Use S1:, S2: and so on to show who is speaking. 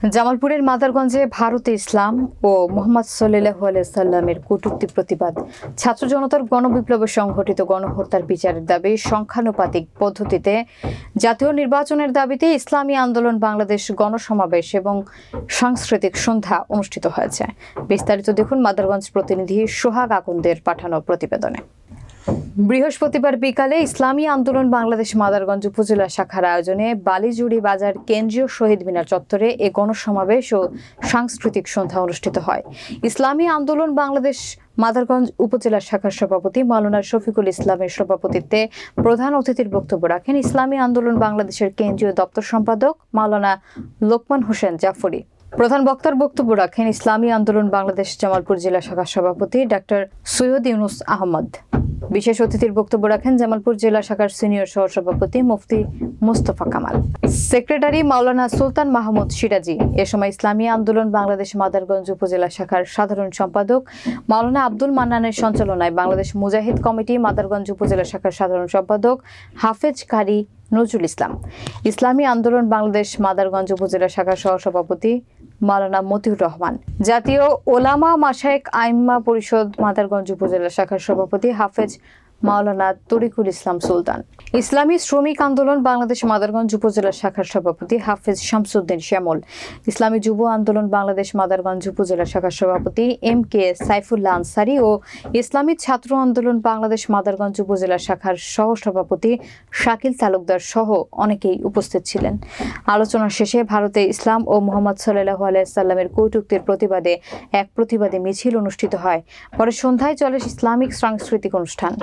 S1: জামালপুরের মাদারগঞ্জে ভারতে ইসলাম ও মুহাম্মদ সাল্লাল্লাহু আলাইহি সাল্লামের কটূক্তি প্রতিবাদ, ছাত্র জনতার গণবিপ্লবে সংঘটিত গণহত্যার বিচারের দাবি, সংখ্যানুপাতিক পদ্ধতিতে জাতীয় নির্বাচনের দাবিতে ইসলামী আন্দোলন বাংলাদেশ গণসমাবেশ এবং সাংস্কৃতিক সন্ধ্যা অনুষ্ঠিত হয়েছে। বিস্তারিত দেখুন মাদারগঞ্জ প্রতিনিধি সোহাগ আকন্দের পাঠানো প্রতিবেদনে। বৃহস্পতিবার বিকালে ইসলামী আন্দোলন বাংলাদেশ মাদারগঞ্জ উপজেলা শাখার আয়োজনে বালিজুড়ি বাজার কেন্দ্রীয় শহীদ মিনার চত্বরে এ গণসমাবেশ ও সাংস্কৃতিক সন্ধ্যা অনুষ্ঠিত হয়। ইসলামী আন্দোলন বাংলাদেশ মাদারগঞ্জ উপজেলা শাখার সভাপতি মাওলানা শফিকুল ইসলামের সভাপতিত্বে প্রধান অতিথির বক্তব্য রাখেন ইসলামী আন্দোলন বাংলাদেশের কেন্দ্রীয় দপ্তর সম্পাদক মাওলানা লোকমান হোসেন জাফরি। প্রধান বক্তার বক্তব্য রাখেন ইসলামী আন্দোলন বাংলাদেশ জামালপুর জেলা শাখার সভাপতি ডাক্তার সৈয়দ ইউনুস আহমদ। বিশেষ অতিথির বক্তব্য রাখেন জামালপুর জেলা শাখার সিনিয়র সহসভাপতি মুফতি মুস্তফা কামাল, সেক্রেটারি মাওলানা সুলতান মাহমুদ সিরাজি। এ সময় ইসলামী আন্দোলন বাংলাদেশ মাদারগঞ্জ উপজেলা শাখার সাধারণ সম্পাদক মাওলানা আব্দুল মান্নানের সঞ্চালনায় বাংলাদেশ মুজাহিদ কমিটি মাদারগঞ্জ উপজেলা শাখার সাধারণ সম্পাদক হাফেজ কারি নজরুল ইসলাম, ইসলামী আন্দোলন বাংলাদেশ মাদারগঞ্জ উপজেলা শাখার সহসভাপতি মাওলানা মতিউর রহমান, জাতীয় ওলামা মাশায়েখ আইম্মা পরিষদ মাদারগঞ্জ উপজেলা শাখার সভাপতি হাফেজ মাওলানা তরিকুল ইসলাম সুলতান, ইসলামী শ্রমিক আন্দোলন বাংলাদেশ মাদারগঞ্জ উপজেলা শাখার সভাপতি হাফেজ শামসুদ্দিন শ্যামল, ইসলামী যুব আন্দোলন বাংলাদেশ মাদারগঞ্জ উপজেলা শাখার সভাপতি MK সাইফুল্লাহ আনসারী ও ইসলামী ছাত্র আন্দোলন বাংলাদেশ মাদারগঞ্জ উপজেলা শাখার সহসভাপতি শাকিল তালুকদার সহ অনেকেই উপস্থিত ছিলেন। আলোচনা শেষে ভারতে ইসলাম ও মুহাম্মদ সাল্লাল্লাহু আলাইহি সাল্লামের কটূক্তির প্রতিবাদে এক প্রতিবাদী মিছিল অনুষ্ঠিত হয়। পরে সন্ধ্যায় চলে ইসলামিক সাংস্কৃতিক অনুষ্ঠান।